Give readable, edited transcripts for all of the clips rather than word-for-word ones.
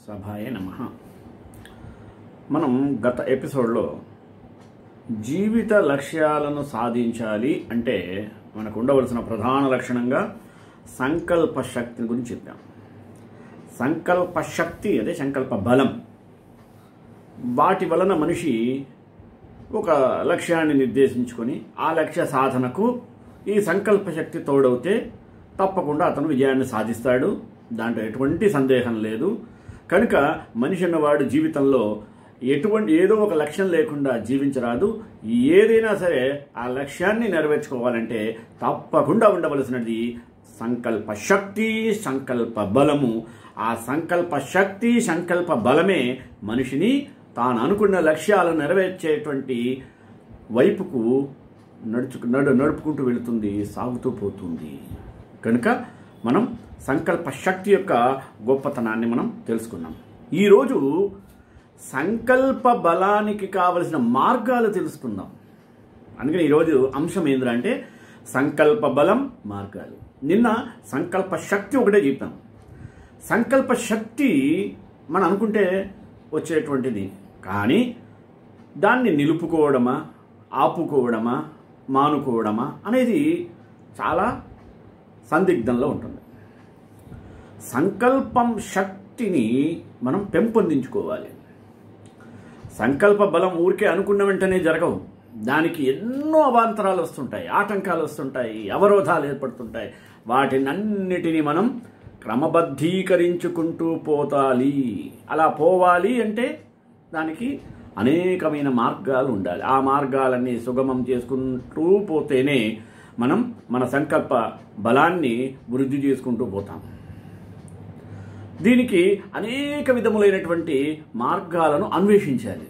సభాయ నమః. మనం గత ఎపిసోడ్లో జీవిత లక్ష్యాలను సాధించాలి అంటే మనకు ఉండవలసిన ప్రధాన లక్షణంగా సంకల్ప శక్తిని గురించి చెప్పాం. సంకల్ప శక్తి అదే సంకల్ప బలం. వాటి వలన మనిషి ఒక లక్ష్యాన్ని నిర్దేశించుకొని ఆ లక్ష్య సాధనకు ఈ సంకల్ప శక్తి తోడవుతే తప్పకుండా అతను విజయాన్ని సాధిస్తాడు. దాంట్లో ఎటువంటి సందేహం లేదు. కనుక మనిషి అన్నవాడు జీవితంలో ఏదో ఒక లక్ష్యం లేకుండా జీవించరాదు. ఏదైనా సరే ఆ లక్ష్యాన్ని నెరవేర్చుకోవాలంటే తప్పకుండా ఉండవలసినది సంకల్ప శక్తి, సంకల్ప బలము. ఆ సంకల్ప శక్తి, సంకల్ప బలమే మనిషిని తాను అనుకున్న లక్ష్యాలను నెరవేర్చేటువంటి వైపుకు నడుపుకుంటూ వెళుతుంది, సాగుతూ పోతుంది. కనుక మనం సంకల్ప శక్తి యొక్క గొప్పతనాన్ని మనం తెలుసుకున్నాం. ఈరోజు సంకల్ప బలానికి కావలసిన మార్గాలు తెలుసుకుందాం. అందుకని ఈరోజు అంశం ఏంటంటే సంకల్ప బలం మార్గాలు. నిన్న సంకల్ప శక్తి ఒకటే చెప్పాం. సంకల్ప శక్తి మనం అనుకుంటే వచ్చేటువంటిది, కానీ దాన్ని నిలుపుకోవడమా, ఆపుకోవడమా, మానుకోవడమా అనేది చాలా సందిగ్ధంలో ఉంటుంది. సంకల్పం శక్తిని మనం పెంపొందించుకోవాలి. సంకల్ప బలం ఊరికే అనుకున్న వెంటనే జరగవు. దానికి ఎన్నో అవాంతరాలు వస్తుంటాయి, ఆటంకాలు వస్తుంటాయి, అవరోధాలు ఏర్పడుతుంటాయి. వాటినన్నిటినీ మనం క్రమబద్ధీకరించుకుంటూ పోతాలి. అలా పోవాలి అంటే దానికి అనేకమైన మార్గాలు ఉండాలి. ఆ మార్గాలన్నీ సుగమం చేసుకుంటూ పోతేనే మనం మన సంకల్ప బలాన్ని వృద్ధి చేసుకుంటూ పోతాం. దీనికి అనేక విధములైనటువంటి మార్గాలను అన్వేషించాలి.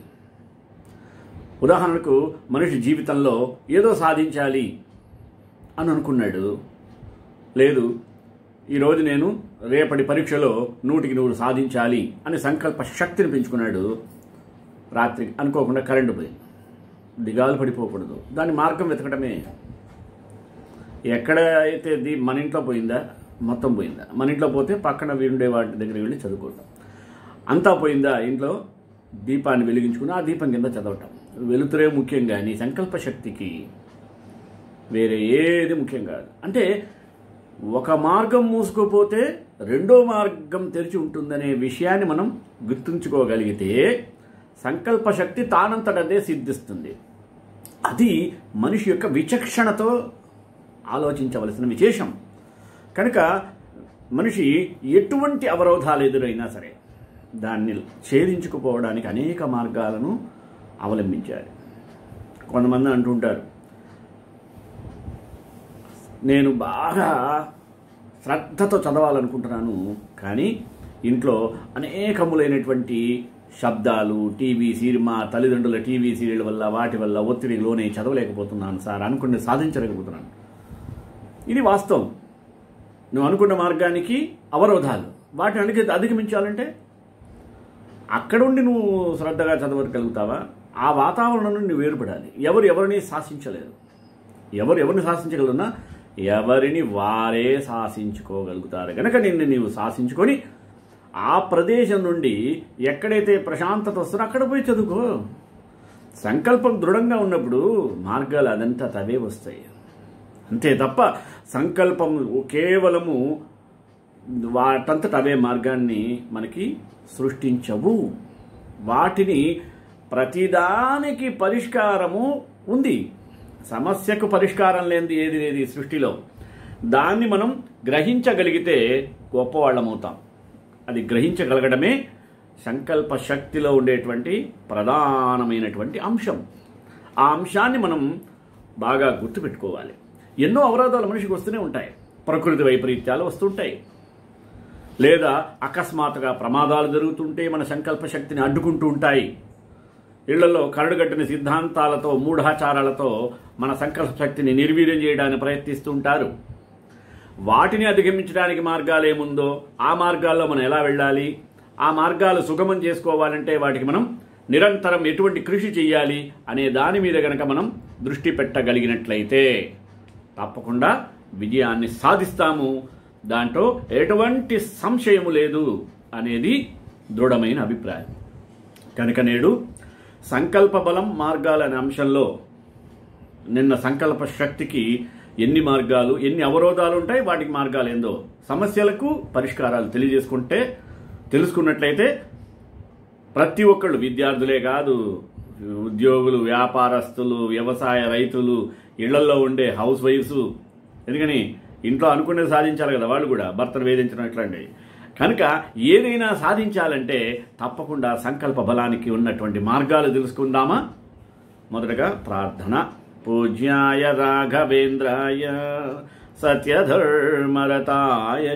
ఉదాహరణకు మనిషి జీవితంలో ఏదో సాధించాలి అని అనుకున్నాడు. లేదు, ఈరోజు నేను రేపటి పరీక్షలో 100కి 100 సాధించాలి అని సంకల్ప శక్తిని పెంచుకున్నాడు. రాత్రి అనుకోకుండా కరెంటు పోయింది. దిగాలు పడిపోకూడదు, దాని మార్గం వెతకడమే. ఎక్కడ అయితే మన ఇంట్లో పోయిందా, మొత్తం పోయిందా? మన ఇంట్లో పోతే పక్కన ఉండే వాటి దగ్గరికి వెళ్ళి చదువుకోవటం. అంతా పోయిందా, ఇంట్లో దీపాన్ని వెలిగించుకుని ఆ దీపం కింద చదవటం. వెలుతురే ముఖ్యం, కానీ సంకల్ప శక్తికి వేరే ఏది ముఖ్యం కాదు. అంటే ఒక మార్గం మూసుకుపోతే రెండో మార్గం తెరిచి ఉంటుందనే విషయాన్ని మనం గుర్తుంచుకోగలిగితే సంకల్ప శక్తి తానంతటదే సిద్ధిస్తుంది. అది మనిషి యొక్క విచక్షణతో ఆలోచించవలసిన విశేషం. కనుక మనిషి ఎటువంటి అవరోధాలు ఎదురైనా సరే దాన్ని ఛేదించుకుపోవడానికి అనేక మార్గాలను అవలంబించాలి. కొంతమంది అంటుంటారు, నేను బాగా శ్రద్ధతో చదవాలనుకుంటున్నాను, కానీ ఇంట్లో అనేకములైనటువంటి శబ్దాలు, టీవీ సినిమా, తల్లిదండ్రుల టీవీ సీరియల్ వల్ల వాటి వల్ల ఒత్తిడికి లోనే చదవలేకపోతున్నాను సార్, అనుకుని సాధించలేకపోతున్నాను. ఇది వాస్తవం. నువ్వు అనుకున్న మార్గానికి అవరోధాలు, వాటిని అధిగమించాలంటే అక్కడుండి నువ్వు శ్రద్ధగా చదవగలుగుతావా? ఆ వాతావరణం నుండి నువ్వు వేరుపడాలి. ఎవరిని శాసించలేరు. ఎవరిని శాసించగలరున్నా ఎవరిని వారే శాసించుకోగలుగుతారు. కనుక నిన్ను నీవు శాసించుకొని ఆ ప్రదేశం నుండి ఎక్కడైతే ప్రశాంతత వస్తుందో అక్కడ పోయి చదువుకో. సంకల్పం దృఢంగా ఉన్నప్పుడు మార్గాలు అదంతా అవే వస్తాయి. అంతే తప్ప సంకల్పం కేవలము వాటంతట అవే మార్గాన్ని మనకి సృష్టించవు. వాటిని ప్రతిదానికి పరిష్కారము ఉంది. సమస్యకు పరిష్కారం లేనిది ఏది లేదు ఈ సృష్టిలో. దాన్ని మనం గ్రహించగలిగితే గొప్పవాళ్ళమవుతాం. అది గ్రహించగలగడమే సంకల్ప శక్తిలో ఉండేటువంటి ప్రధానమైనటువంటి అంశం. ఆ అంశాన్ని మనం బాగా గుర్తుపెట్టుకోవాలి. ఎన్నో అవరోధాలు మనిషికి వస్తూనే ఉంటాయి. ప్రకృతి వైపరీత్యాలు వస్తుంటాయి, లేదా అకస్మాత్తుగా ప్రమాదాలు జరుగుతుంటే మన సంకల్ప శక్తిని అడ్డుకుంటూ ఉంటాయి. ఇళ్లలో కరడుగట్టిన సిద్ధాంతాలతో, మూఢాచారాలతో మన సంకల్ప శక్తిని నిర్వీర్యం చేయడానికి ప్రయత్నిస్తూ ఉంటారు. వాటిని అధిగమించడానికి మార్గాలు ఏముందో ఆ మార్గాల్లో మనం ఎలా వెళ్ళాలి, ఆ మార్గాలు సుగమం చేసుకోవాలంటే వాటికి మనం నిరంతరం ఎటువంటి కృషి చేయాలి అనే దాని మీద గనక మనం దృష్టి పెట్టగలిగినట్లయితే తప్పకుండా విజయాన్ని సాధిస్తాము. దాంట్లో ఎటువంటి సంశయము లేదు అనేది దృఢమైన అభిప్రాయం. కనుక నేడు సంకల్ప బలం మార్గాలనే అంశంలో నిన్న సంకల్ప శక్తికి ఎన్ని మార్గాలు, ఎన్ని అవరోధాలు ఉంటాయి, వాటికి మార్గాలు ఏందో, సమస్యలకు పరిష్కారాలు తెలుసుకున్నట్లయితే ప్రతి ఒక్కళ్ళు, విద్యార్థులే కాదు, ఉద్యోగులు, వ్యాపారస్తులు, వ్యవసాయ రైతులు, ఇళ్లలో ఉండే హౌస్ వైఫ్స్, ఎందుకని ఇంట్లో అనుకునేది సాధించాలి కదా, వాళ్ళు కూడా భర్తను వేధించడం ఇట్లాంటివి. కనుక ఏదైనా సాధించాలంటే తప్పకుండా సంకల్ప బలానికి ఉన్నటువంటి మార్గాలు తెలుసుకుందామా? మొదటగా ప్రార్థన. పూజ్యాయ రాఘవేంద్రాయ సత్యధర్మరతాయ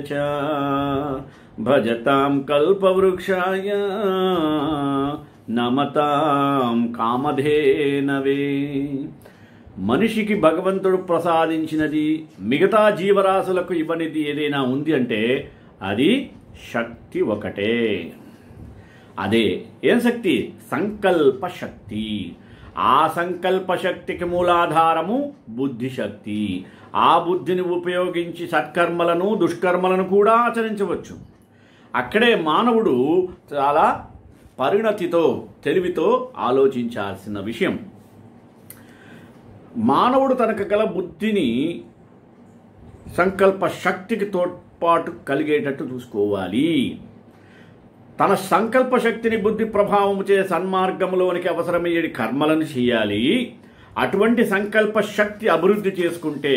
చ భజతాం కల్పవృక్షాయ నమతాం కామధేనవే. మనిషికి భగవంతుడు ప్రసాదించినది మిగతా జీవరాశులకు ఇవ్వనిది ఏదైనా ఉంది అంటే అది శక్తి ఒకటే. అదే ఏం శక్తి? సంకల్ప శక్తి. ఆ సంకల్ప శక్తికి మూలాధారము బుద్ధిశక్తి. ఆ బుద్ధిని ఉపయోగించి సత్కర్మలను దుష్కర్మలను కూడా ఆచరించవచ్చు. అక్కడే మానవుడు చాలా పరిణతితో, తెలివితో ఆలోచించాల్సిన విషయం. మానవుడు తనకు గల బుద్ధిని సంకల్ప శక్తికి తోడ్పాటు కలిగేటట్టు చూసుకోవాలి. తన సంకల్ప శక్తిని బుద్ధి ప్రభావముచే సన్మార్గంలోనికి అవసరమయ్యే కర్మలను చేయాలి. అటువంటి సంకల్ప శక్తి అభివృద్ధి చేసుకుంటే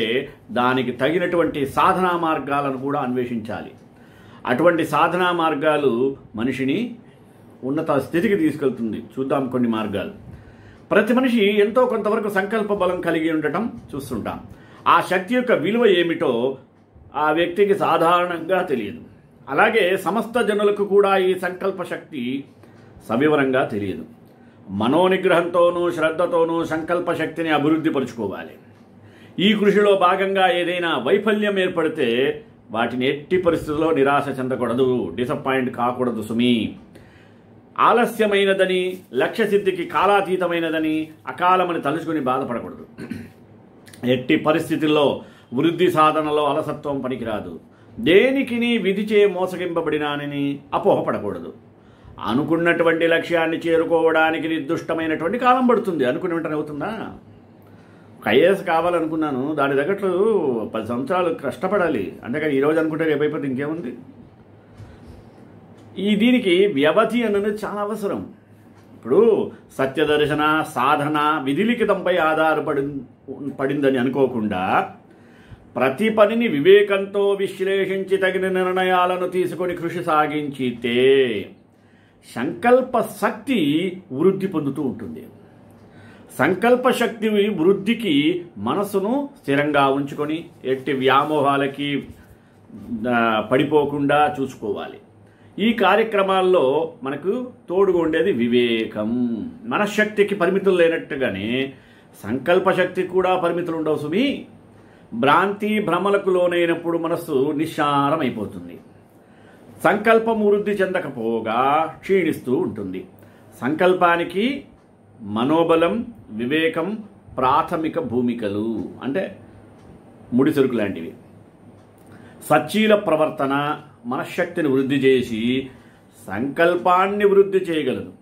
దానికి తగినటువంటి సాధనా మార్గాలను కూడా అన్వేషించాలి. అటువంటి సాధనా మార్గాలు మనిషిని ఉన్నత స్థితికి తీసుకెళ్తుంది. చూద్దాం కొన్ని మార్గాలు. ప్రతి మనిషి ఎంతో కొంతవరకు సంకల్ప బలం కలిగి ఉండటం చూస్తుంటాం. ఆ శక్తి యొక్క విలువ ఏమిటో ఆ వ్యక్తికి సాధారణంగా తెలియదు. అలాగే సమస్త జనులకు కూడా ఈ సంకల్ప శక్తి సవివరంగా తెలియదు. మనోనిగ్రహంతోనూ శ్రద్ధతోనూ సంకల్ప శక్తిని అభివృద్ధి పరుచుకోవాలి. ఈ కృషిలో భాగంగా ఏదైనా వైఫల్యం ఏర్పడితే వాటిని ఎట్టి పరిస్థితుల్లో నిరాశ చెందకూడదు, డిసప్పాయింట్ కాకూడదు సుమి. ఆలస్యమైనదని, లక్ష్యసిద్ధికి కాలాతీతమైనదని, అకాలమని తలుచుకుని బాధపడకూడదు. ఎట్టి పరిస్థితుల్లో వృద్ధి సాధనలో అలసత్వం పనికిరాదు. దేనికి విధిచే మోసగింపబడినానని అపోహపడకూడదు. అనుకున్నటువంటి లక్ష్యాన్ని చేరుకోవడానికి నిర్దిష్టమైనటువంటి కాలం పడుతుంది. అనుకుని వెంటనే అవుతుందా? ఒక ఐఏఎస్ కావాలనుకున్నాను, దాని తగ్గట్లు 10 సంవత్సరాలు కష్టపడాలి. అంతేకాని ఈరోజు అనుకుంటే రేపు అయిపోతే ఇంకేముంది? దీనికి వ్యవధి అన్నది చాలా అవసరం. ఇప్పుడు సత్యదర్శన సాధన విధిలిఖితంపై ఆధారపడిందని అనుకోకుండా ప్రతి పనిని వివేకంతో విశ్లేషించి తగిన నిర్ణయాలను తీసుకొని కృషి సాగించితే సంకల్ప శక్తి వృద్ధి పొందుతూ ఉంటుంది. సంకల్ప శక్తి వృద్ధికి మనసును స్థిరంగా ఉంచుకొని ఎట్టి వ్యామోహాలకి పడిపోకుండా చూసుకోవాలి. ఈ కార్యక్రమాల్లో మనకు తోడుగా ఉండేది వివేకం. మనశ్శక్తికి పరిమితులు లేనట్టుగానే సంకల్ప శక్తికి కూడా పరిమితులు ఉండవు సుమి. భ్రాంతి భ్రమలకు లోనైనప్పుడు మనస్సు నిస్సారమైపోతుంది. సంకల్పం వృద్ధి చెందకపోగా క్షీణిస్తూ ఉంటుంది. సంకల్పానికి మనోబలం, వివేకం ప్రాథమిక భూమికలు, అంటే ముడిసరుకు లాంటివి. సచ్చీల ప్రవర్తన మనశ్శక్తిని వృద్ధి చేసి సంకల్పాన్ని వృద్ధి చేయగలదు.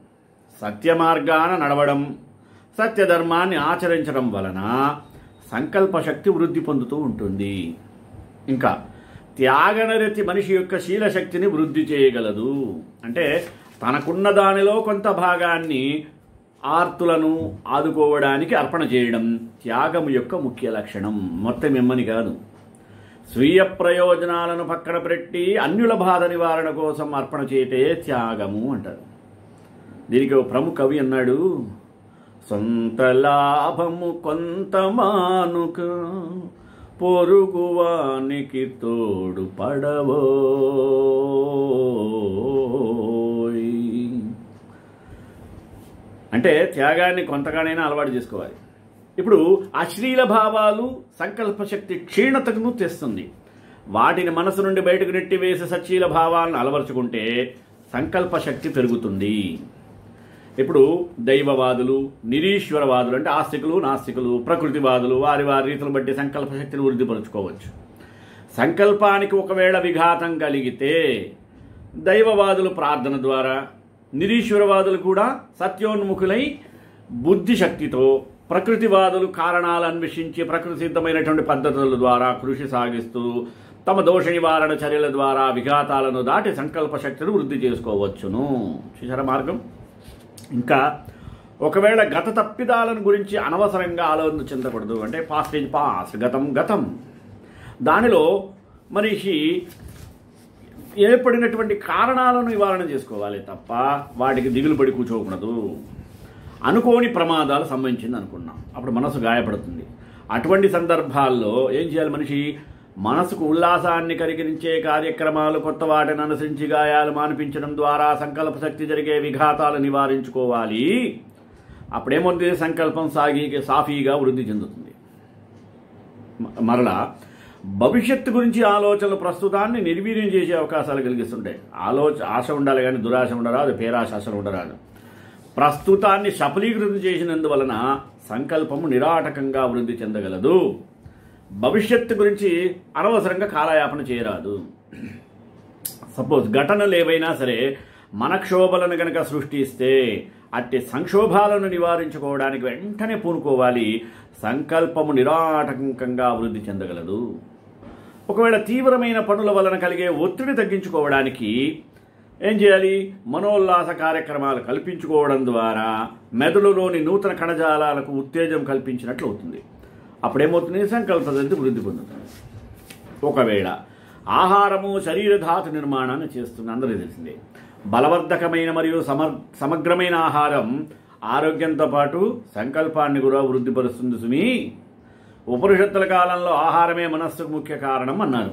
సత్య మార్గాన నడవడం, సత్యధర్మాన్ని ఆచరించడం వలన సంకల్ప శక్తి వృద్ధి పొందుతూ ఉంటుంది. ఇంకా త్యాగనరతి మనిషి యొక్క శీలశక్తిని వృద్ధి చేయగలదు. అంటే తనకున్న దానిలో కొంత భాగాన్ని ఆర్తులను ఆదుకోవడానికి అర్పణ చేయడం త్యాగం యొక్క ముఖ్య లక్షణం. మొత్తం ఎమ్మని కాదు, స్వీయ ప్రయోజనాలను పక్కన పెట్టి అన్యుల బాధ నివారణ కోసం అర్పణ చేయటే త్యాగము అంటారు. దీనికి ఒక ప్రముఖ కవి అన్నాడు, సొంత లాభము కొంత మానుక పొరుగువానికి తోడు పడవో. అంటే త్యాగాన్ని కొంతగానైనా అలవాటు చేసుకోవాలి. ఇప్పుడు అశ్లీల భావాలు సంకల్పశక్తి క్షీణతను తెస్తుంది. వాటిని మనసు నుండి బయటకు నెట్టివేసి సచ్చీల భావాలను అలవరుచుకుంటే సంకల్పశక్తి పెరుగుతుంది. ఇప్పుడు దైవవాదులు, నిరీశ్వరవాదులు అంటే ఆస్తికులు, నాస్తికులు, ప్రకృతివాదులు వారి వారి రీతులను బట్టి సంకల్పశక్తిని వృద్ధిపరుచుకోవచ్చు. సంకల్పానికి ఒకవేళ విఘాతం కలిగితే దైవవాదులు ప్రార్థన ద్వారా, నిరీశ్వరవాదులు కూడా సత్యోన్ముఖులై బుద్ధి శక్తితో, ప్రకృతివాదులు కారణాలు అన్వేషించి ప్రకృతి సిద్ధమైనటువంటి పద్ధతుల ద్వారా కృషి సాగిస్తూ తమ దోష నివారణ చర్యల ద్వారా విఘాతాలను దాటి సంకల్ప శక్తిని వృద్ధి చేసుకోవచ్చును. శిశర మార్గం. ఇంకా ఒకవేళ గత తప్పిదాలను గురించి అనవసరంగా ఆలోచన చెందకూడదు. అంటే పాస్ట్ ఈజ్ పాస్ట్, గతం గతం. దానిలో మనిషి ఏర్పడినటువంటి కారణాలను నివారణ చేసుకోవాలి తప్ప వాటికి దిగులు పడి కూర్చోకూడదు. అనుకోని ప్రమాదాలు సంభవించింది అనుకున్నాం, అప్పుడు మనసు గాయపడుతుంది. అటువంటి సందర్భాల్లో ఏం చేయాలి? మనిషి మనసుకు ఉల్లాసాన్ని కలిగించే కార్యక్రమాలు, కొత్త వాటిని అనుసరించి గాయాలు మానిపించడం ద్వారా సంకల్ప శక్తి జరిగే విఘాతాలు నివారించుకోవాలి. అప్పుడేమవుతుంది? సంకల్పం సాఫీగా వృద్ధి చెందుతుంది. మరలా భవిష్యత్తు గురించి ఆలోచనలు ప్రస్తుతాన్ని నిర్వీర్యం చేసే అవకాశాలు కలిగిస్తుంటాయి. ఆశ ఉండాలి కానీ దురాశ ఉండరాదు, పేరాశ అసలు ఉండరాదు. ప్రస్తుతాన్ని సఫలీకృతం చేసినందువలన సంకల్పము నిరాటకంగా వృద్ధి చెందగలదు. భవిష్యత్తు గురించి అనవసరంగా కాలయాపన చేయరాదు. సపోజ్ ఘటనలు ఏవైనా సరే మనక్షోభలను గనక సృష్టిస్తే అట్టి సంక్షోభాలను నివారించుకోవడానికి వెంటనే పూనుకోవాలి. సంకల్పము నిరాటకంగా వృద్ధి చెందగలదు. ఒకవేళ తీవ్రమైన పనుల వలన కలిగే ఒత్తిడి తగ్గించుకోవడానికి ఏం చేయాలి? మనోల్లాస కార్యక్రమాలు కల్పించుకోవడం ద్వారా మెదడులోని నూతన కణజాలాలకు ఉత్తేజం కల్పించినట్లు అవుతుంది. అప్పుడేమవుతుంది? సంకల్ప శక్తి వృద్ధి పొందుతుంది. ఒకవేళ ఆహారము శరీరధాతు నిర్మాణాన్ని చేస్తుంది, అందరికీ తెలిసిందే. బలవర్ధకమైన మరియు సమగ్రమైన ఆహారం ఆరోగ్యంతో పాటు సంకల్పాన్ని కూడా వృద్ధిపరుస్తుంది. సుమి, ఉపనిషత్తుల కాలంలో ఆహారమే మనస్సుకు ముఖ్య కారణం అన్నారు.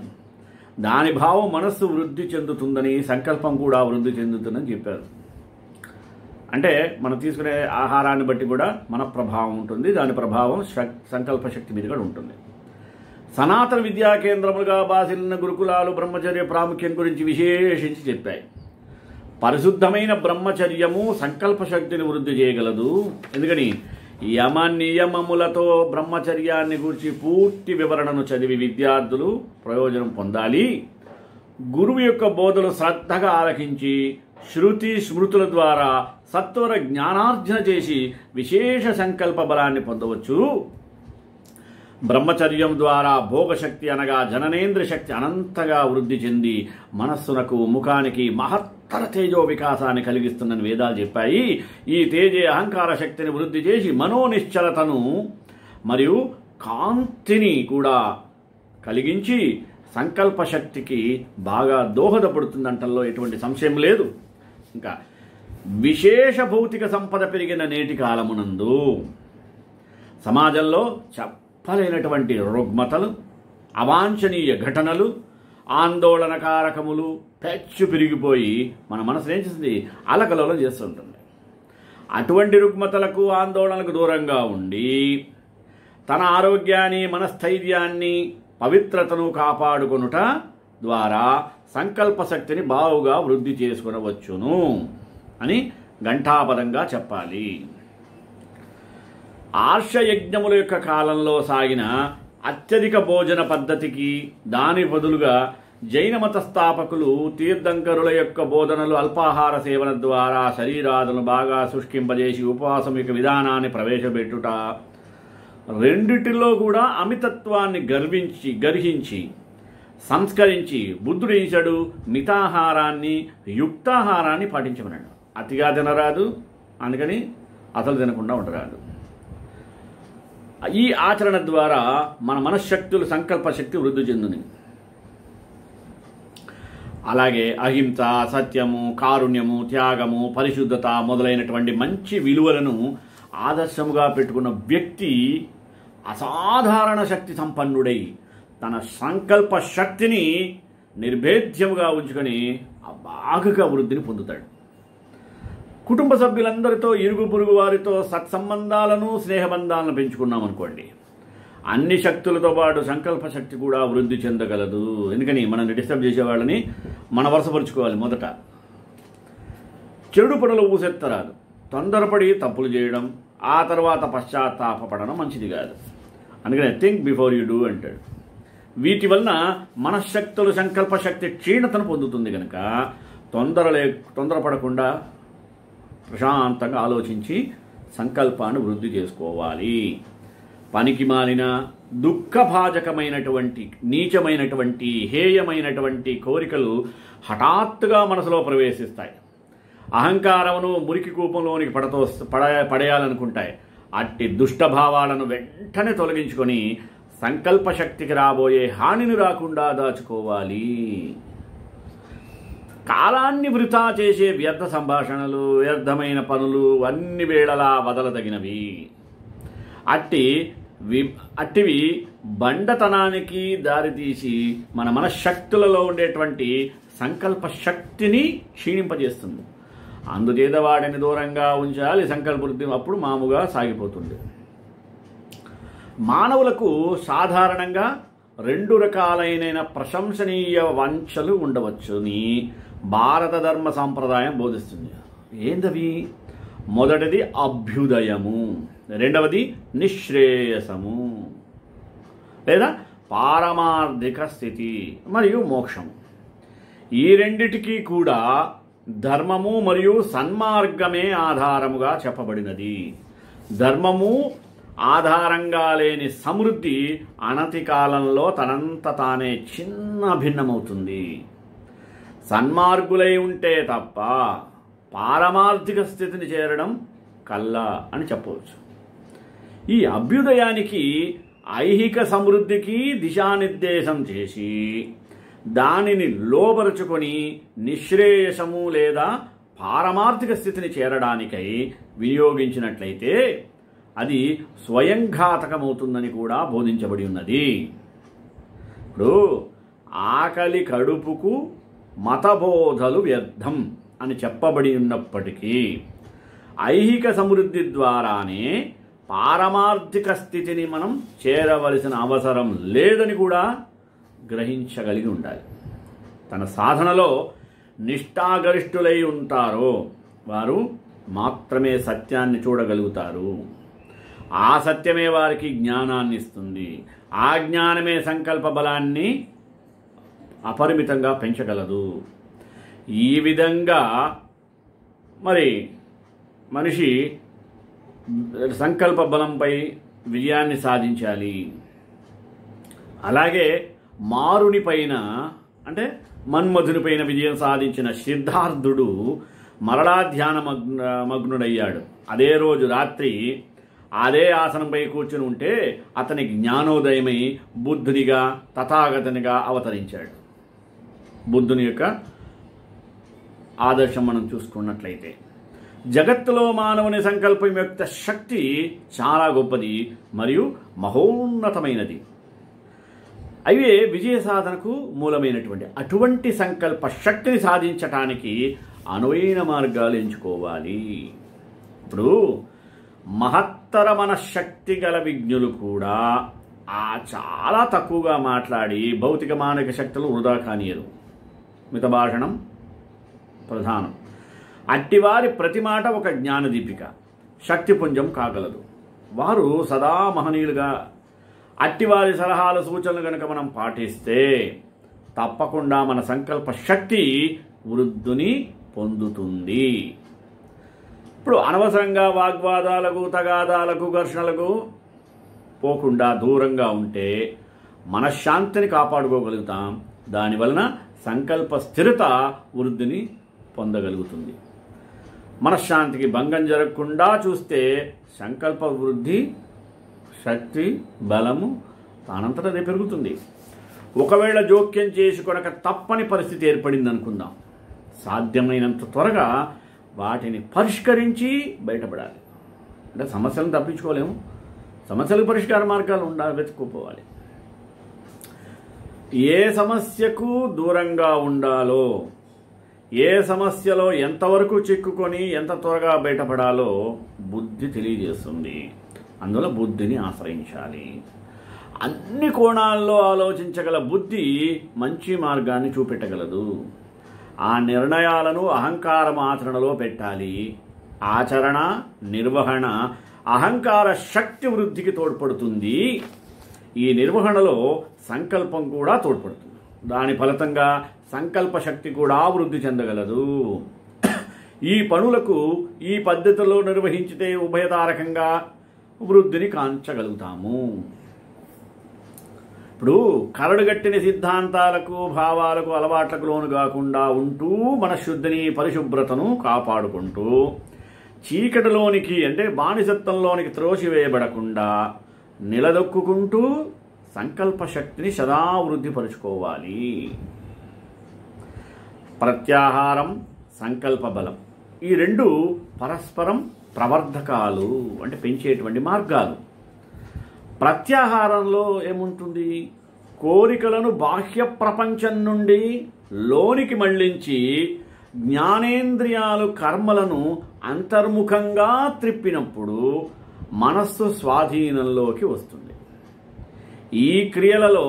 దాని భావం మనస్సు వృద్ధి చెందుతుందని, సంకల్పం కూడా వృద్ధి చెందుతుందని చెప్పారు. అంటే మనం తీసుకునే ఆహారాన్ని బట్టి కూడా మన ప్రభావం ఉంటుంది, దాని ప్రభావం సంకల్ప శక్తి మీద కూడా ఉంటుంది. సనాతన విద్యా కేంద్రములుగా బాసిల్లిన గురుకులాలు బ్రహ్మచర్య ప్రాముఖ్యం గురించి విశేషించి చెప్పాయి. పరిశుద్ధమైన బ్రహ్మచర్యము సంకల్ప శక్తిని వృద్ధి చేయగలదు. ఎందుకని? యమ నియమములతో బ్రహ్మచర్యాన్ని గురించి పూర్తి వివరణను చదివి విద్యార్థులు ప్రయోజనం పొందాలి. గురువు యొక్క బోధలు శ్రద్ధగా ఆలకించి శృతి స్మృతుల ద్వారా సత్వర జ్ఞానార్జన చేసి విశేష సంకల్ప బలాన్ని పొందవచ్చు. బ్రహ్మచర్యం ద్వారా భోగశక్తి అనగా జననేంద్ర శక్తి అనంతగా వృద్ధి చెంది మనస్సునకు, ముఖానికి మహత్తర తేజో వికాసాన్ని కలిగిస్తుందని వేదాలు చెప్పాయి. ఈ తేజే అహంకార శక్తిని వృద్ధి చేసి మనోనిశ్చలతను మరియు కాంతిని కూడా కలిగించి సంకల్ప శక్తికి బాగా దోహదపడుతుందంటల్లో ఎటువంటి సంశయం లేదు. ఇంకా విశేష భౌతిక సంపద పెరిగిన నేటి కాలమునందు సమాజంలో చెప్పలేనటువంటి రుగ్మతలు, అవాంఛనీయ ఘటనలు, ఆందోళనకారకములు పెచ్చు పెరిగిపోయి మన మనసును ఏం చేస్తుంది? అలకలోలం చేస్తుంటుంది. అటువంటి రుగ్మతలకు, ఆందోళనలకు దూరంగా ఉండి తన ఆరోగ్యాన్ని, మనస్థైర్యాన్ని, పవిత్రతను కాపాడుకొనుట ద్వారా సంకల్ప శక్తిని బావుగా వృద్ధి చేసుకునవచ్చును అని ఘంటాపదంగా చెప్పాలి. ఆర్షయజ్ఞముల యొక్క కాలంలో సాగిన అత్యధిక భోజన పద్ధతికి దాని బదులుగా జైన మత స్థాపకులు తీర్థంకరుల యొక్క బోధనలు అల్పాహార సేవన ద్వారా శరీరాలను బాగా శుష్కింపజేసి ఉపవాసం యొక్క విధానాన్ని ప్రవేశపెట్టుట, రెండిటిలో కూడా అమితత్వాన్ని గర్హించి సంస్కరించి బుద్ధుడేశాడు మితాహారాన్ని, యుక్తాహారాన్ని పాటించమన్నాడు. అతిగా తినరాదు, అందుకని అసలు తినకుండా ఉండరాదు. ఈ ఆచరణ ద్వారా మన మనశ్శక్తులు, సంకల్ప శక్తి వృద్ధి చెందుని. అలాగే అహింస, సత్యము, కారుణ్యము, త్యాగము, పరిశుద్ధత మొదలైనటువంటి మంచి విలువలను ఆదర్శముగా పెట్టుకున్న వ్యక్తి అసాధారణ శక్తి సంపన్నుడై తన సంకల్ప శక్తిని నిర్భేద్యముగా ఉంచుకొని బాగా వృద్ధిని పొందుతాడు. కుటుంబ సభ్యులందరితో, ఇరుగు పొరుగు వారితో సత్సంబంధాలను, స్నేహబంధాలను పెంచుకున్నాం అనుకోండి, అన్ని శక్తులతో పాటు సంకల్ప శక్తి కూడా వృద్ధి చెందగలదు. ఎందుకని? మనల్ని డిస్టర్బ్ చేసే వాళ్ళని మన వరుసపరుచుకోవాలి. మొదట చెడు పనులు ఊసెత్తరాదు. తొందరపడి తప్పులు చేయడం, ఆ తర్వాత పశ్చాత్తాపడడం మంచిది కాదు. అందుకని థింక్ బిఫోర్ యూ డూ అంటాడు. వీటి వలన మనశ్శక్తులు, సంకల్ప శక్తి క్షీణతను పొందుతుంది కనుక తొందరపడకుండా ప్రశాంతంగా ఆలోచించి సంకల్పాన్ని వృద్ధి చేసుకోవాలి. పనికి మాలిన దుఃఖభాజకమైనటువంటి నీచమైనటువంటి హేయమైనటువంటి కోరికలు హఠాత్తుగా మనసులో ప్రవేశిస్తాయి. అహంకారమును మురికి కూపంలోనికి పడేయాలనుకుంటాయి. అట్టి దుష్టభావాలను వెంటనే తొలగించుకొని సంకల్పశక్తికి రాబోయే హానిని రాకుండా దాచుకోవాలి. కాలాన్ని వృథా చేసే వ్యర్థ సంభాషణలు, వ్యర్థమైన పనులు అన్ని వేళలా వదలదగినవి. అట్టివి బండతనానికి దారితీసి మన మనశ్శక్తులలో ఉండేటువంటి సంకల్ప శక్తిని క్షీణింపజేస్తుంది. అందుచేత వాటిని దూరంగా ఉంచాలి. సంకల్ప వృద్ధి అప్పుడు మామూలుగా సాగిపోతుంది. మానవులకు సాధారణంగా 2 రకాలైన ప్రశంసనీయ వంచలు ఉండవచ్చుని భారత ధర్మ సాంప్రదాయం బోధిస్తుంది. ఏందవి? మొదటిది అభ్యుదయము, రెండవది నిశ్రేయసము లేదా పారమార్థిక స్థితి మరియు మోక్షము. ఈ రెండిటికీ కూడా ధర్మము మరియు సన్మార్గమే ఆధారముగా చెప్పబడినది. ధర్మము ఆధారంగా లేని సమృద్ధి అనతి కాలంలో తనంత తానే చిన్న భిన్నమవుతుంది. సన్మార్గులై ఉంటే తప్ప పారమార్థిక స్థితిని చేరడం కల్లా అని చెప్పవచ్చు. ఈ అభ్యుదయానికి ఐహిక సమృద్ధికి దిశానిర్దేశం చేసి దానిని లోబరుచుకొని నిశ్రేయసము లేదా పారమార్థిక స్థితిని చేరడానికై వినియోగించినట్లయితే అది స్వయంఘాతకమవుతుందని కూడా బోధించబడి ఉన్నది. ఇప్పుడు ఆకలి కడుపుకు మతబోధలు వ్యర్థం అని చెప్పబడి ఉన్నప్పటికీ ఐహిక సమృద్ధి ద్వారానే పారమార్థిక స్థితిని మనం చేరవలసిన అవసరం లేదని కూడా గ్రహించగలిగి ఉండాలి. తన సాధనలో నిష్ఠాగరిష్ఠులై ఉంటారో వారు మాత్రమే సత్యాన్ని చూడగలుగుతారు. ఆ సత్యమే వారికి జ్ఞానాన్ని ఇస్తుంది. ఆ జ్ఞానమే సంకల్ప బలాన్ని అపరిమితంగా పెంచగలదు. ఈ విధంగా మరి మనిషి సంకల్ప బలంపై విజయాన్ని సాధించాలి. అలాగే మారునిపైన అంటే మన్మధునిపైన విజయం సాధించిన సిద్ధార్థుడు మరలా ధ్యాన మగ్నుడయ్యాడు. అదే రోజు రాత్రి అదే ఆసనంపై కూర్చుని ఉంటే అతనికి జ్ఞానోదయమై బుద్ధునిగా తథాగతునిగా అవతరించాడు. బుద్ధుని యొక్క ఆదర్శం మనం చూసుకున్నట్లయితే జగత్తులో మానవుని సంకల్పం యొక్క శక్తి చాలా గొప్పది మరియు మహోన్నతమైనది. అవే విజయ సాధనకు మూలమైనటువంటి అటువంటి సంకల్ప శక్తిని సాధించటానికి అనువైన మార్గాలు ఎంచుకోవాలి. ఇప్పుడు మహత్తర మనశ్శక్తి గల విజ్ఞులు కూడా చాలా తక్కువగా మాట్లాడి భౌతిక మానసిక శక్తులు వృధా కానియరు. మితభాషణం ప్రధానం. అట్టివారి ప్రతి మాట ఒక జ్ఞానదీపిక, శక్తిపుంజం కాగలదు. వారు సదా మహనీయులుగా అట్టివారి సలహాలు సూచనలు కనుక మనం పాటిస్తే తప్పకుండా మన సంకల్ప శక్తి వృద్ధిని పొందుతుంది. ఇప్పుడు అనవసరంగా వాగ్వాదాలకు, తగాదాలకు, ఘర్షణలకు పోకుండా దూరంగా ఉంటే మనశ్శాంతిని కాపాడుకోగలుగుతాం. దానివలన సంకల్ప స్థిరత వృద్ధిని పొందగలుగుతుంది. మనశ్శాంతికి భంగం జరగకుండా చూస్తే సంకల్ప వృద్ధి, శక్తి, బలము తానంతటదే పెరుగుతుంది. ఒకవేళ జోక్యం చేసుకొనక తప్పని పరిస్థితి ఏర్పడింది అనుకుందాం, సాధ్యమైనంత త్వరగా వాటిని పరిష్కరించి బయటపడాలి. అంటే సమస్యలను తప్పించుకోలేము, సమస్యలకు పరిష్కార మార్గాలు వెతుక్కుపోవాలి. ఏ సమస్యకు దూరంగా ఉండాలో, ఏ సమస్యలో ఎంతవరకు చిక్కుకొని ఎంత త్వరగా బయటపడాలో బుద్ధి తెలియజేస్తుంది. అందులో బుద్ధిని ఆశ్రయించాలి. అన్ని కోణాల్లో ఆలోచించగల బుద్ధి మంచి మార్గాన్ని చూపెట్టగలదు. ఆ నిర్ణయాలను అహంకారం ఆచరణలో పెట్టాలి. ఆచరణ, నిర్వహణ అహంకార శక్తి వృద్ధికి తోడ్పడుతుంది. ఈ నిర్వహణలో సంకల్పం కూడా తోడ్పడుతుంది. దాని ఫలితంగా సంకల్ప శక్తి కూడా వృద్ధి చెందగలదు. ఈ పనులకు ఈ పద్ధతిలో నిర్వహించితే ఉభయతారకంగా వృద్ధిని కాంచగలుగుతాము. ఇప్పుడు కరడుగట్టిన సిద్ధాంతాలకు భావాలకు అలవాట్లకు లోను కాకుండా ఉంటూ మనశుద్ధిని పరిశుభ్రతను కాపాడుకుంటూ చీకటిలోనికి అంటే బానిసత్వంలోనికి త్రోసివేయబడకుండా నిలదొక్కుంటూ సంకల్ప శక్తిని సదా వృద్ధిపరుచుకోవాలి. ప్రత్యాహారం, సంకల్ప బలం ఈ రెండు పరస్పరం ప్రవర్ధకాలు అంటే పెంచేటువంటి మార్గాలు. ప్రత్యాహారంలో ఏముంటుంది? కోరికలను బాహ్య ప్రపంచం నుండి లోనికి మళ్లించి జ్ఞానేంద్రియాలు కర్మలను అంతర్ముఖంగా త్రిప్పినప్పుడు మనస్సు స్వాధీనంలోకి వస్తుంది. ఈ క్రియలలో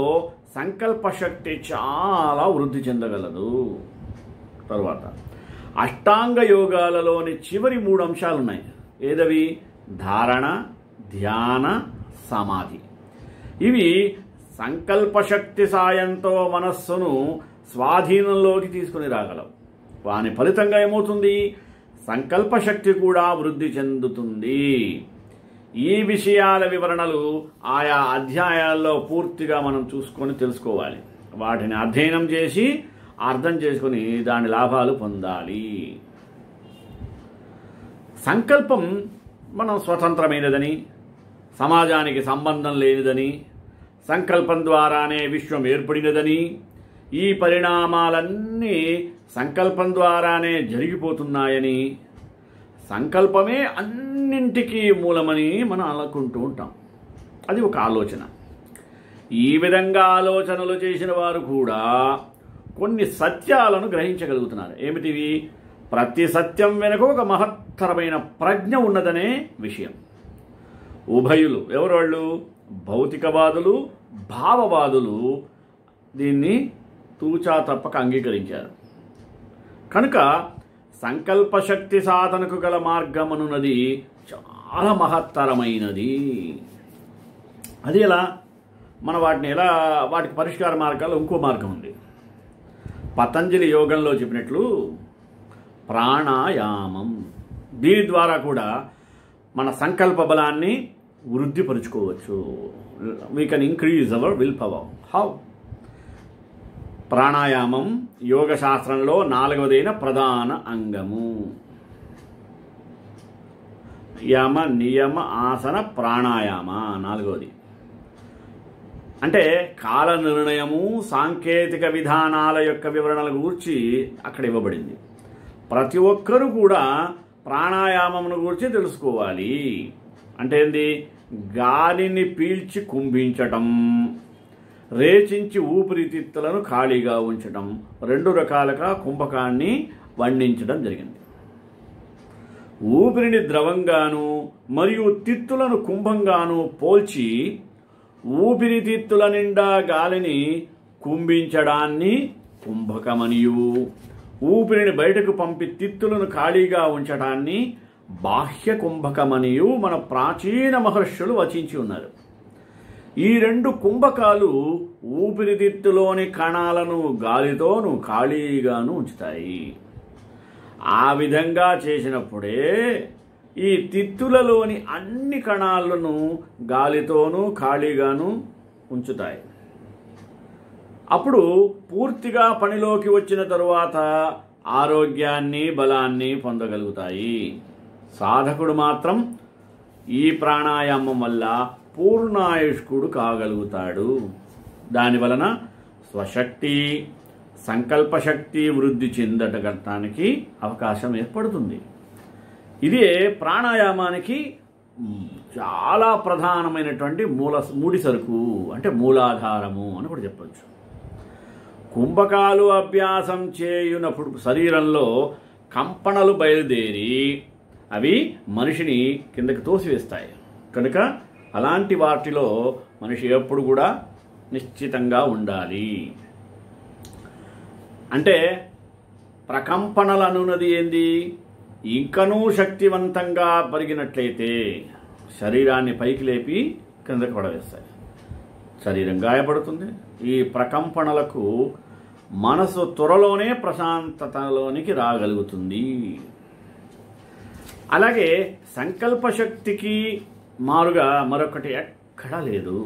సంకల్ప శక్తి చాలా వృద్ధి చెందగలదు. తరువాత అష్టాంగ యోగాలలోని చివరి 3 అంశాలున్నాయి. ఏదవి? ధారణ, ధ్యాన, సమాధి. ఇవి సంకల్పశక్తి సాయంతో మనస్సును స్వాధీనంలోకి తీసుకుని రాగలవు. వాని ఫలితంగా ఏమవుతుంది? సంకల్పశక్తి కూడా వృద్ధి చెందుతుంది. ఈ విషయాల వివరణలు ఆయా అధ్యాయాల్లో పూర్తిగా మనం చూసుకొని తెలుసుకోవాలి. వాటిని అధ్యయనం చేసి అర్థం చేసుకుని దాని లాభాలు పొందాలి. సంకల్పం మనం స్వతంత్రమైనదని, సమాజానికి సంబంధం లేనిదని, సంకల్పం ద్వారానే విశ్వం ఏర్పడినదని, ఈ పరిణామాలన్నీ సంకల్పం ద్వారానే జరిగిపోతున్నాయని, సంకల్పమే అన్నింటికీ మూలమని మనం అనుకుంటూ ఉంటాం. అది ఒక ఆలోచన. ఈ విధంగా ఆలోచనలు చేసిన వారు కూడా కొన్ని సత్యాలను గ్రహించగలుగుతున్నారు. ఏమిటివి? ప్రతి సత్యం వెనుక ఒక మహత్తరమైన ప్రజ్ఞ ఉన్నదనే విషయం. ఉభయులు ఎవరు వాళ్ళు? భౌతికవాదులు, భావవాదులు దీన్ని తూచా తప్పక అంగీకరించారు. కనుక సంకల్పశక్తి సాధనకు గల మార్గమనున్నది చాలా మహత్తరమైనది. అది ఎలా? మన వాటికి పరిష్కార మార్గాలు ఇంకో మార్గం ఉంది. పతంజలి యోగంలో చెప్పినట్లు ప్రాణాయామం. దీని ద్వారా కూడా మన సంకల్ప బలాన్ని వృద్ధిపరుచుకోవచ్చు. We can increase our will power. How? ప్రాణాయామం యోగ శాస్త్రంలో 4వదైన ప్రధాన అంగము. యమ, నియమ, ఆసన, ప్రాణాయామ 4వది. అంటే కాల నిర్ణయము, సాంకేతిక విధానాల యొక్క వివరణల గురించి అక్కడ ఇవ్వబడింది. ప్రతి ఒక్కరూ కూడా ప్రాణాయామమును గురించి తెలుసుకోవాలి. అంటే ఏంది? గాలిని పీల్చి కుంభించటం, రేచించి ఊపిరితిత్తులను ఖాళీగా ఉంచటం, 2 రకాలుగా కుంభకాన్ని వర్ణించడం జరిగింది. ఊపిరిని ద్రవంగాను మరియు తిత్తులను కుంభంగాను పోల్చి ఊపిరితిత్తుల నిండా గాలిని కుంభించడాన్ని కుంభకమనియు, ఊపిరిని బయటకు పంపి తిత్తులను ఖాళీగా ఉంచడాన్ని బాహ్య కుంభకమనియు మన ప్రాచీన మహర్షులు వచించి ఉన్నారు. ఈ 2 కుంభకాలు ఊపిరితిత్తులోని కణాలను గాలితోనూ ఖాళీగాను ఉంచుతాయి. ఆ విధంగా చేసినప్పుడే ఈ తిత్తులలోని అన్ని కణాలను గాలితోనూ ఖాళీగాను ఉంచుతాయి. అప్పుడు పూర్తిగా పనిలోకి వచ్చిన తరువాత ఆరోగ్యాన్ని, బలాన్ని పొందగలుగుతాయి. సాధకుడు మాత్రం ఈ ప్రాణాయామం వల్ల పూర్ణాయుష్కుడు కాగలుగుతాడు. దానివలన స్వశక్తి, సంకల్పశక్తి వృద్ధి చెందటానికి అవకాశం ఏర్పడుతుంది. ఇదే ప్రాణాయామానికి చాలా ప్రధానమైనటువంటి ముడి సరుకు, అంటే మూలాధారము అని కూడా చెప్పచ్చు. కుంభకాలు అభ్యాసం చేయునప్పుడు శరీరంలో కంపనలు బయలుదేరి అవి మనిషిని కిందకి తోసివేస్తాయి. కనుక అలాంటి వాటిలో మనిషి ఎప్పుడు కూడా నిశ్చితంగా ఉండాలి. అంటే ప్రకంపనలు అనున్నది ఏంది? ఇంకనూ శక్తివంతంగా పరిగినట్లయితే శరీరాన్ని పైకి లేపి కిందకి పడవేస్తాయి. శరీరం గాయపడుతుంది. ఈ ప్రకంపనలకు మనసు త్వరలోనే ప్రశాంతతలోనికి రాగలుగుతుంది. అలాగే సంకల్పశక్తికి మారుగా మరొకటి ఎక్కడా లేదు.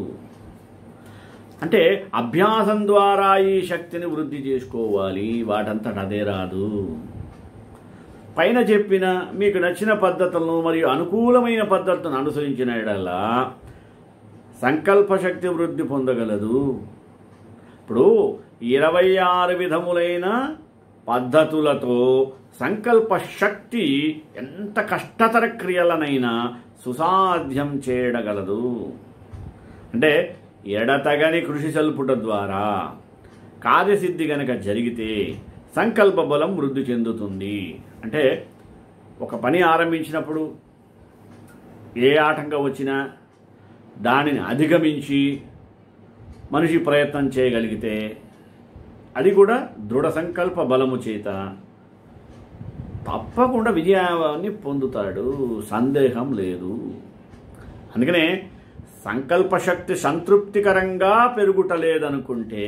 అంటే అభ్యాసం ద్వారా ఈ శక్తిని వృద్ధి చేసుకోవాలి, వాటంతట అదే రాదు. పైన చెప్పిన మీకు నచ్చిన పద్ధతులను మరియు అనుకూలమైన పద్ధతులను అనుసరించిన యెడల సంకల్పశక్తి వృద్ధి పొందగలదు. ఇప్పుడు 26 విధములైన పద్ధతులతో సంకల్ప శక్తి ఎంత కష్టతర క్రియలనైనా సుసాధ్యం చేయగలదు. అంటే ఎడతగని కృషి సల్పుట ద్వారా కార్యసిద్ధి గనక జరిగితే సంకల్ప బలం వృద్ధి చెందుతుంది. అంటే ఒక పని ఆరంభించినప్పుడు ఏ ఆటంకం వచ్చినా దానిని అధిగమించి మనిషి ప్రయత్నం చేయగలిగితే అది కూడా దృఢ సంకల్ప బలము చేత తప్పకుండా విజయాన్ని పొందుతాడు, సందేహం లేదు. అందుకనే సంకల్పశక్తి సంతృప్తికరంగా పెరుగుటలేదనుకుంటే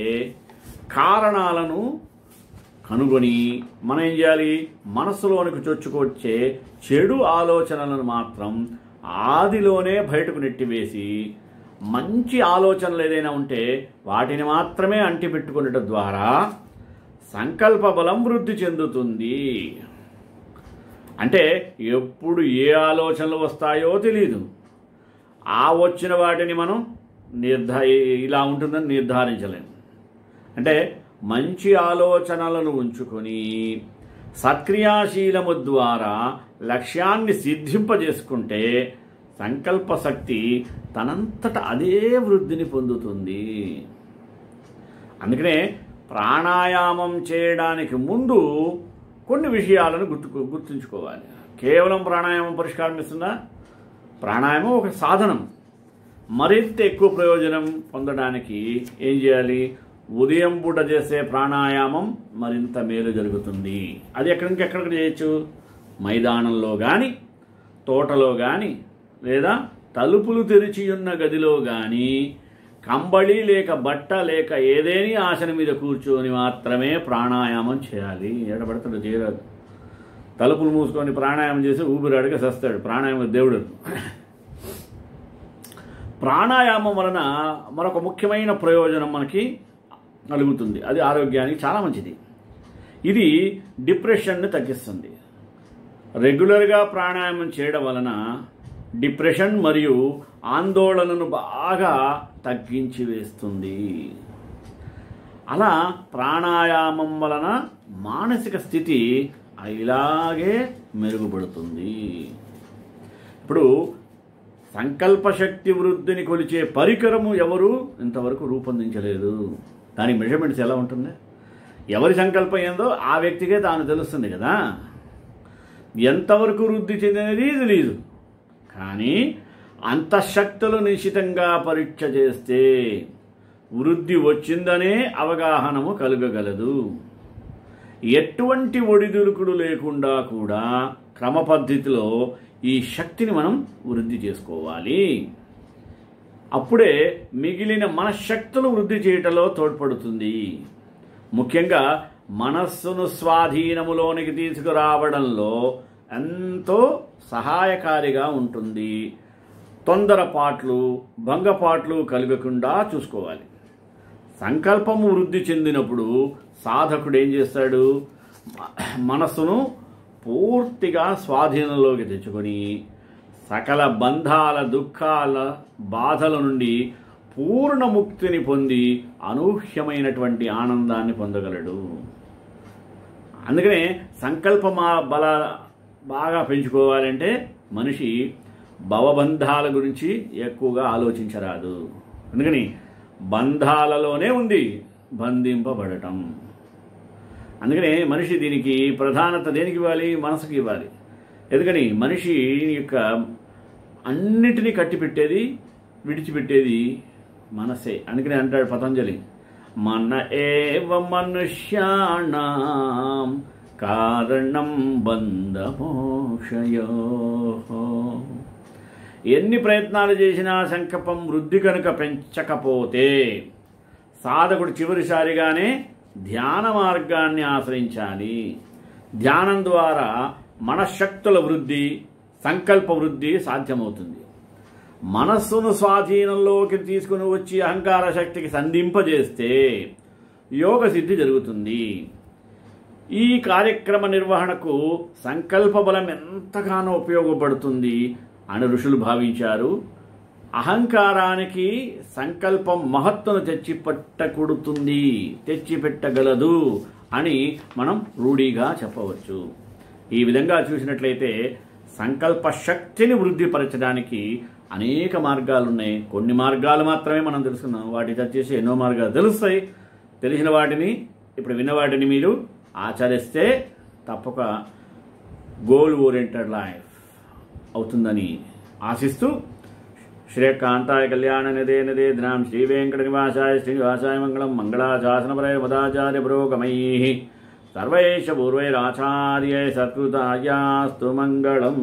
కారణాలను కనుగొని మనం ఏం చేయాలి, మనస్సులోనికి చొచ్చుకొచ్చే చెడు ఆలోచనలను మాత్రం ఆదిలోనే బయటకు నెట్టివేసి మంచి ఆలోచనలు ఏదైనా ఉంటే వాటిని మాత్రమే అంటిపెట్టుకునేట ద్వారా సంకల్ప బలం వృద్ధి చెందుతుంది. అంటే ఎప్పుడు ఏ ఆలోచనలు వస్తాయో తెలియదు, ఆ వచ్చిన వాటిని మనం ఇలా ఉంటుందని నిర్ధారించలేము. అంటే మంచి ఆలోచనలను ఉంచుకొని సత్క్రియాశీలము ద్వారా లక్ష్యాన్ని సిద్ధింపజేసుకుంటే సంకల్ప శక్తి తనంతట అదే వృద్ధిని పొందుతుంది. అందుకనే ప్రాణాయామం చేయడానికి ముందు కొన్ని విషయాలను గుర్తుంచుకోవాలి. కేవలం ప్రాణాయామం పరిష్కారం ఇస్తుందా? ప్రాణాయామం ఒక సాధనం. మరింత ఎక్కువ ప్రయోజనం పొందడానికి ఏం చేయాలి? ఉదయం పూట చేసే ప్రాణాయామం మరింత మేలు జరుగుతుంది. అది ఎక్కడికి చేయొచ్చు? మైదానంలో కానీ, తోటలో కానీ, లేదా తలుపులు తెరిచి ఉన్న గదిలో కానీ, కంబళి లేక బట్ట లేక ఏదేని ఆసనం మీద కూర్చొని మాత్రమే ప్రాణాయామం చేయాలి. ఎడబడతాడు చేయరాదు. తలుపులు మూసుకొని ప్రాణాయామం చేసి ఊపిరాడిగా సస్తాడు. ప్రాణాయామం దేవుడు. ప్రాణాయామం వలన మరొక ముఖ్యమైన ప్రయోజనం మనకి కలుగుతుంది. అది ఆరోగ్యానికి చాలా మంచిది. ఇది డిప్రెషన్ని తగ్గిస్తుంది. రెగ్యులర్గా ప్రాణాయామం చేయడం వలన డిప్రెషన్ మరియు ఆందోళనను బాగా తగ్గించి వేస్తుంది. అలా ప్రాణాయామం వలన మానసిక స్థితి ఇలాగే మెరుగుపడుతుంది. ఇప్పుడు సంకల్పశక్తి వృద్ధిని కొలిచే పరికరము ఎవరు ఇంతవరకు రూపొందించలేదు. దాని మెజర్మెంట్స్ ఎలా ఉంటుంది? ఎవరి సంకల్పం ఏందో ఆ వ్యక్తికే తాను తెలుస్తుంది కదా. ఎంతవరకు వృద్ధి చెందినది తెలియదు, కానీ అంతఃశక్తులు నిశ్చితంగా పరీక్ష చేస్తే వృద్ధి వచ్చిందనే అవగాహనము కలగగలదు. ఎటువంటి ఒడిదుడుకులు లేకుండా కూడా క్రమపద్ధతిలో ఈ శక్తిని మనం వృద్ధి చేసుకోవాలి. అప్పుడే మిగిలిన మనశ్శక్తులు వృద్ధి చేయటంలో తోడ్పడుతుంది. ముఖ్యంగా మనస్సును స్వాధీనములోనికి తీసుకురావడంలో ఎంతో సహాయకారిగా ఉంటుంది. తొందరపాట్లు, భంగపాట్లు కలగకుండా చూసుకోవాలి. సంకల్పము వృద్ధి చెందినప్పుడు సాధకుడు ఏం చేస్తాడు? మనస్సును పూర్తిగా స్వాధీనంలోకి తెచ్చుకొని సకల బంధాల, దుఃఖాల, బాధల నుండి పూర్ణ ముక్తిని పొంది అనూహ్యమైనటువంటి ఆనందాన్ని పొందగలడు. అందుకనే సంకల్ప బల బాగా పెంచుకోవాలంటే మనిషి భవబంధాల గురించి ఎక్కువగా ఆలోచించరాదు. అందుకని బంధాలలోనే ఉంది బంధింపబడటం. అందుకనే మనిషి దీనికి ప్రధానత దేనికి ఇవ్వాలి? మనసుకి ఇవ్వాలి. ఎందుకని మనిషి యొక్క అన్నిటినీ కట్టిపెట్టేది, విడిచిపెట్టేది మనసే. అందుకని అంటాడు పతంజలి, మన ఏవ మనుష్యాణం కారణం బంధమోక్షయో. ఎన్ని ప్రయత్నాలు చేసినా సంకల్పం వృద్ధి కనుక పెంచకపోతే సాధకుడు చివరిసారిగానే ధ్యాన మార్గాన్ని ఆశ్రయించాలి. ధ్యానం ద్వారా మనశ్శక్తుల వృద్ధి, సంకల్ప వృద్ధి సాధ్యమవుతుంది. మనస్సును స్వాధీనంలోకి తీసుకుని వచ్చి అహంకార శక్తికి సంధింపజేస్తే యోగ సిద్ధి జరుగుతుంది. ఈ కార్యక్రమ నిర్వహణకు సంకల్ప బలం ఎంతగానో ఉపయోగపడుతుంది అని ఋషులు భావించారు. అహంకారానికి సంకల్పం మహత్తును తెచ్చిపెట్టగలదు అని మనం రూఢిగా చెప్పవచ్చు. ఈ విధంగా చూసినట్లయితే సంకల్ప శక్తిని వృద్ధిపరచడానికి అనేక మార్గాలు ఉన్నాయి. కొన్ని మార్గాలు మాత్రమే మనం తెలుసుకున్నాం. వాటి చేసి ఎన్నో మార్గాలు తెలుస్తాయి. తెలిసిన వాటిని, ఇప్పుడు విన్న వాటిని మీరు ఆచరిస్తే తప్పక గోల్ ఓరియంటెడ్ లైఫ్ అవుతుందని ఆశిస్తూ శ్రీకాంతాయ కళ్యాణ నిదే నిదే దినాం శ్రీ వెంకట నివాసాయ శ్రీనివాసాయ మంగళం మంగళాశాసనపరై మదాచార్య పురోగమై సర్వైష పూర్వైరాచార్యై సత్కృతాయాస్తు మంగళం.